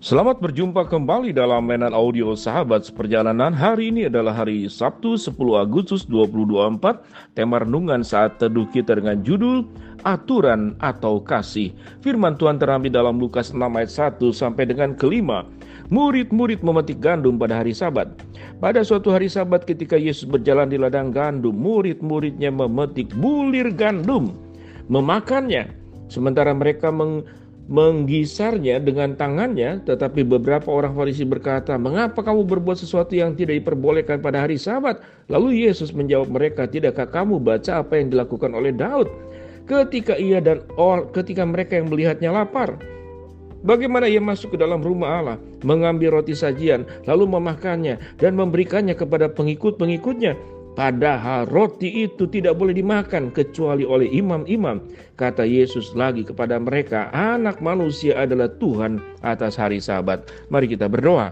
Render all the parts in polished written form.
Selamat berjumpa kembali dalam mainan audio Sahabat Seperjalanan. Hari ini adalah hari Sabtu 10 Agustus 2024. Tema renungan saat teduh kita dengan judul Aturan atau Kasih. Firman Tuhan terambil dalam Lukas 6 ayat 1 sampai dengan kelima. Murid-murid memetik gandum pada hari Sabat. Pada suatu hari Sabat ketika Yesus berjalan di ladang gandum, murid-muridnya memetik bulir gandum, memakannya. Sementara mereka menggisarnya dengan tangannya, tetapi beberapa orang Farisi berkata, "Mengapa kamu berbuat sesuatu yang tidak diperbolehkan pada hari Sabat?" Lalu Yesus menjawab mereka, "Tidakkah kamu baca apa yang dilakukan oleh Daud ketika ketika mereka yang melihatnya lapar? Bagaimana ia masuk ke dalam rumah Allah, mengambil roti sajian, lalu memakannya dan memberikannya kepada pengikut-pengikutnya. Padahal roti itu tidak boleh dimakan kecuali oleh imam-imam." Kata Yesus lagi kepada mereka, "Anak manusia adalah Tuhan atas hari Sabat." Mari kita berdoa.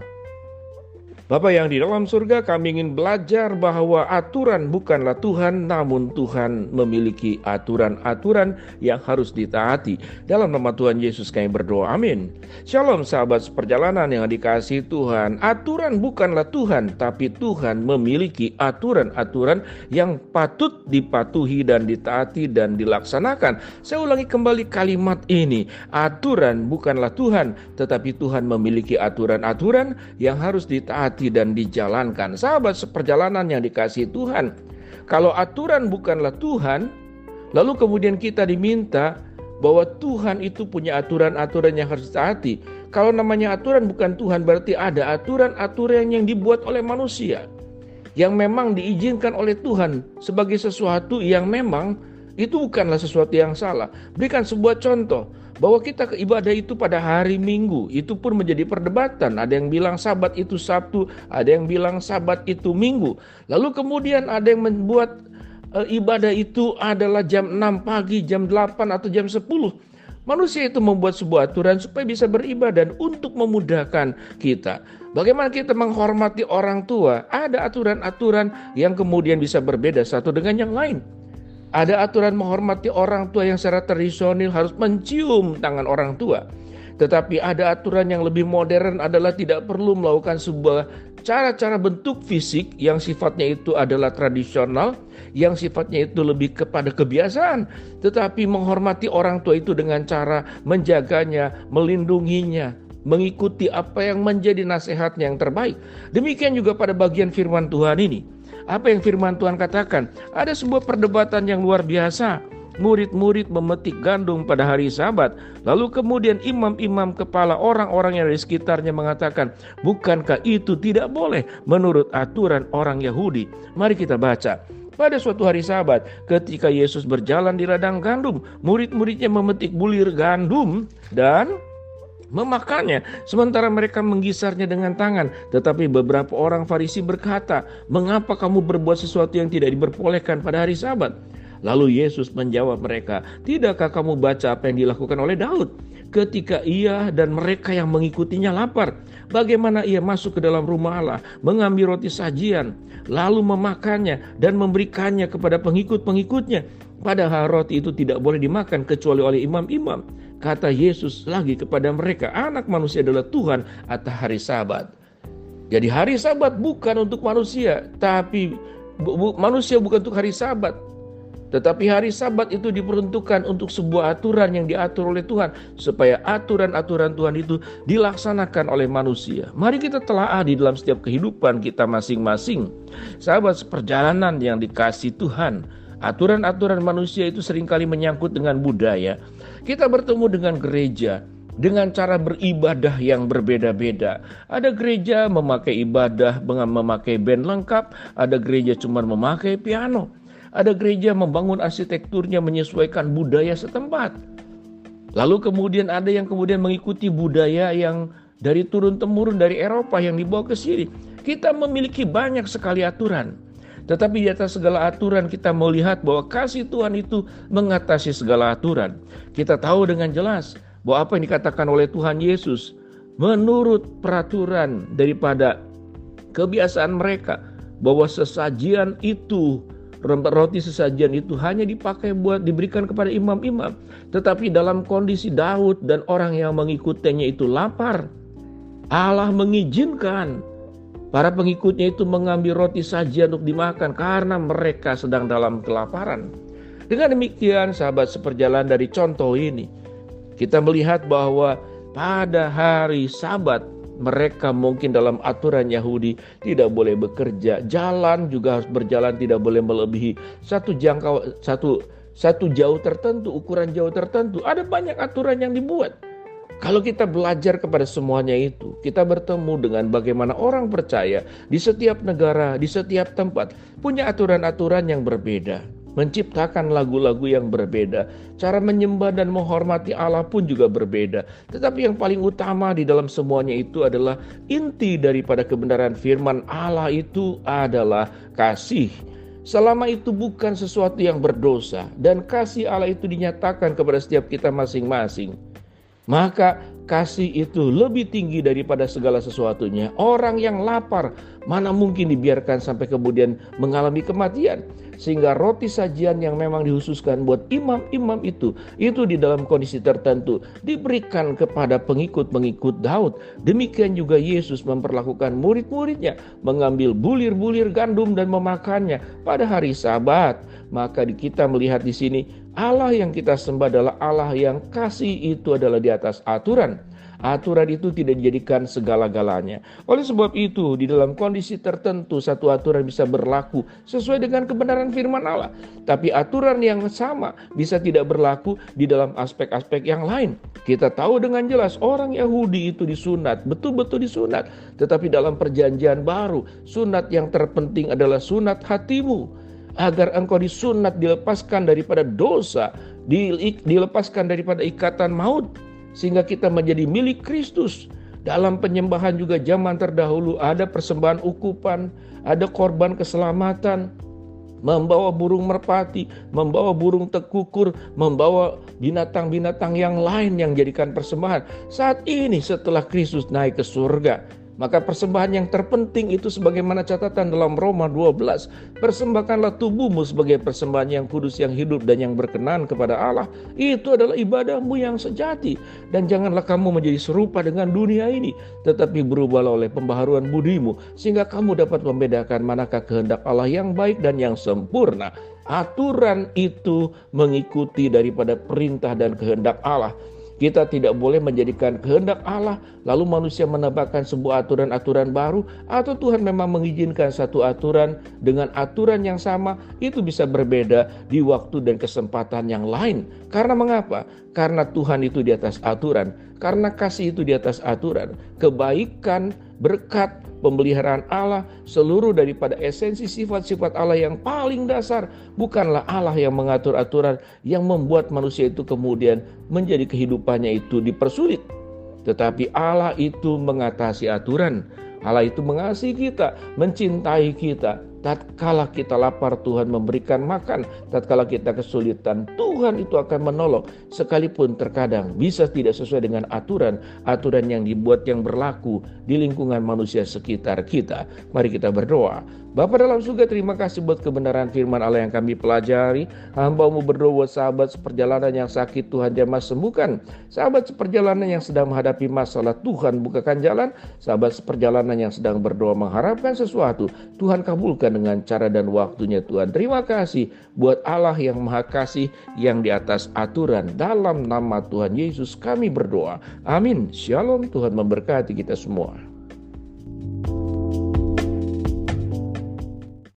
Bapa yang di dalam surga, kami ingin belajar bahwa aturan bukanlah Tuhan, namun Tuhan memiliki aturan-aturan yang harus ditaati. Dalam nama Tuhan Yesus kami berdoa, amin. Shalom sahabat seperjalanan yang dikasihi Tuhan. Aturan bukanlah Tuhan, tapi Tuhan memiliki aturan-aturan yang patut dipatuhi dan ditaati dan dilaksanakan. Saya ulangi kembali kalimat ini. Aturan bukanlah Tuhan, tetapi Tuhan memiliki aturan-aturan yang harus ditaati dan dijalankan. Sahabat seperjalanan yang dikasihi Tuhan, kalau aturan bukanlah Tuhan, lalu kemudian kita diminta bahwa Tuhan itu punya aturan-aturan yang harus ditaati. Kalau namanya aturan bukan Tuhan, berarti ada aturan-aturan yang dibuat oleh manusia, yang memang diizinkan oleh Tuhan sebagai sesuatu yang memang itu bukanlah sesuatu yang salah. Berikan sebuah contoh bahwa kita ke ibadah itu pada hari Minggu, itu pun menjadi perdebatan. Ada yang bilang Sabat itu Sabtu, ada yang bilang Sabat itu Minggu. Lalu kemudian ada yang membuat ibadah itu adalah jam 6 pagi, jam 8 atau jam 10. Manusia itu membuat sebuah aturan supaya bisa beribadah dan untuk memudahkan kita. Bagaimana kita menghormati orang tua? Ada aturan-aturan yang kemudian bisa berbeda satu dengan yang lain. Ada aturan menghormati orang tua yang secara tradisional harus mencium tangan orang tua. Tetapi ada aturan yang lebih modern adalah tidak perlu melakukan sebuah cara-cara bentuk fisik yang sifatnya itu adalah tradisional, yang sifatnya itu lebih kepada kebiasaan. Tetapi menghormati orang tua itu dengan cara menjaganya, melindunginya, mengikuti apa yang menjadi nasihatnya yang terbaik. Demikian juga pada bagian firman Tuhan ini. Apa yang firman Tuhan katakan? Ada sebuah perdebatan yang luar biasa. Murid-murid memetik gandum pada hari Sabat. Lalu kemudian imam-imam kepala orang-orang yang di sekitarnya mengatakan, "Bukankah itu tidak boleh menurut aturan orang Yahudi?" Mari kita baca. Pada suatu hari Sabat, ketika Yesus berjalan di ladang gandum, murid-muridnya memetik bulir gandum dan memakannya, sementara mereka menggisarnya dengan tangan. Tetapi beberapa orang Farisi berkata, "Mengapa kamu berbuat sesuatu yang tidak diperbolehkan pada hari Sabat?" Lalu Yesus menjawab mereka, "Tidakkah kamu baca apa yang dilakukan oleh Daud ketika ia dan mereka yang mengikutinya lapar? Bagaimana ia masuk ke dalam rumah Allah, mengambil roti sajian, lalu memakannya dan memberikannya kepada pengikut-pengikutnya. Padahal roti itu tidak boleh dimakan kecuali oleh imam-imam." Kata Yesus lagi kepada mereka, "Anak manusia adalah Tuhan atas hari Sabat." Jadi hari Sabat bukan untuk manusia, tapi manusia bukan untuk hari Sabat. Tetapi hari Sabat itu diperuntukkan untuk sebuah aturan yang diatur oleh Tuhan, supaya aturan-aturan Tuhan itu dilaksanakan oleh manusia. Mari kita telaah di dalam setiap kehidupan kita masing-masing. Sahabat seperjalanan yang dikasihi Tuhan, aturan-aturan manusia itu seringkali menyangkut dengan budaya. Kita bertemu dengan gereja dengan cara beribadah yang berbeda-beda. Ada gereja memakai ibadah dengan memakai band lengkap, ada gereja cuma memakai piano. Ada gereja membangun arsitekturnya menyesuaikan budaya setempat. Lalu kemudian ada yang kemudian mengikuti budaya yang dari turun-temurun dari Eropa yang dibawa ke sini. Kita memiliki banyak sekali aturan. Tetapi di atas segala aturan kita melihat bahwa kasih Tuhan itu mengatasi segala aturan. Kita tahu dengan jelas bahwa apa yang dikatakan oleh Tuhan Yesus menurut peraturan daripada kebiasaan mereka, bahwa sesajian itu, roti sesajian itu hanya dipakai buat diberikan kepada imam-imam. Tetapi dalam kondisi Daud dan orang yang mengikutinya itu lapar, Allah mengizinkan para pengikutnya itu mengambil roti sajian untuk dimakan karena mereka sedang dalam kelaparan. Dengan demikian, sahabat seperjalanan dari contoh ini, kita melihat bahwa pada hari Sabat mereka mungkin dalam aturan Yahudi tidak boleh bekerja, jalan juga harus berjalan tidak boleh melebihi satu jauh tertentu, ukuran jauh tertentu. Ada banyak aturan yang dibuat. Kalau kita belajar kepada semuanya itu, kita bertemu dengan bagaimana orang percaya di setiap negara, di setiap tempat punya aturan-aturan yang berbeda. Menciptakan lagu-lagu yang berbeda. Cara menyembah dan menghormati Allah pun juga berbeda. Tetapi yang paling utama di dalam semuanya itu adalah inti daripada kebenaran firman Allah itu adalah kasih. Selama itu bukan sesuatu yang berdosa dan kasih Allah itu dinyatakan kepada setiap kita masing-masing, maka kasih itu lebih tinggi daripada segala sesuatunya. Orang yang lapar mana mungkin dibiarkan sampai kemudian mengalami kematian. Sehingga roti sajian yang memang dikhususkan buat imam-imam itu di dalam kondisi tertentu diberikan kepada pengikut-pengikut Daud. Demikian juga Yesus memperlakukan murid-muridnya mengambil bulir-bulir gandum dan memakannya pada hari Sabat. Maka kita melihat di sini Allah yang kita sembah adalah Allah yang kasih itu adalah di atas aturan. Aturan itu tidak dijadikan segala-galanya. Oleh sebab itu, di dalam kondisi tertentu, satu aturan bisa berlaku sesuai dengan kebenaran firman Allah. Tapi aturan yang sama bisa tidak berlaku di dalam aspek-aspek yang lain. Kita tahu dengan jelas orang Yahudi itu disunat, betul-betul disunat. Tetapi dalam perjanjian baru, sunat yang terpenting adalah sunat hatimu. Agar engkau disunat, dilepaskan daripada dosa, dilepaskan daripada ikatan maut. Sehingga kita menjadi milik Kristus. Dalam penyembahan juga zaman terdahulu ada persembahan ukupan, ada korban keselamatan, membawa burung merpati, membawa burung tekukur, membawa binatang-binatang yang lain yang jadikan persembahan. Saat ini setelah Kristus naik ke surga, maka persembahan yang terpenting itu sebagaimana catatan dalam Roma 12. Persembahkanlah tubuhmu sebagai persembahan yang kudus, yang hidup dan yang berkenan kepada Allah. Itu adalah ibadahmu yang sejati. Dan janganlah kamu menjadi serupa dengan dunia ini, tetapi berubahlah oleh pembaharuan budimu, sehingga kamu dapat membedakan manakah kehendak Allah yang baik dan yang sempurna. Aturan itu mengikuti daripada perintah dan kehendak Allah. Kita tidak boleh menjadikan kehendak Allah lalu manusia menambahkan sebuah aturan-aturan baru, atau Tuhan memang mengizinkan satu aturan dengan aturan yang sama itu bisa berbeda di waktu dan kesempatan yang lain. Karena mengapa? Karena Tuhan itu di atas aturan, karena kasih itu di atas aturan. Kebaikan, berkat, pemeliharaan Allah, seluruh daripada esensi sifat-sifat Allah yang paling dasar, bukanlah Allah yang mengatur aturan yang membuat manusia itu kemudian menjadi kehidupannya itu dipersulit. Tetapi Allah itu mengatasi aturan. Allah itu mengasihi kita, mencintai kita. Tatkala kita lapar, Tuhan memberikan makan. Tatkala kita kesulitan, Tuhan itu akan menolong. Sekalipun terkadang bisa tidak sesuai dengan aturan yang dibuat yang berlaku di lingkungan manusia sekitar kita. Mari kita berdoa. Bapa dalam surga, terima kasih buat kebenaran firman Allah yang kami pelajari. Hamba-Mu berdoa buat sahabat seperjalanan yang sakit, Tuhan jamah sembuhkan. Sahabat seperjalanan yang sedang menghadapi masalah, Tuhan bukakan jalan. Sahabat seperjalanan yang sedang berdoa mengharapkan sesuatu, Tuhan kabulkan dengan cara dan waktunya Tuhan. Terima kasih buat Allah yang Maha Kasih, yang di atas aturan. Dalam nama Tuhan Yesus kami berdoa. Amin. Shalom, Tuhan memberkati kita semua.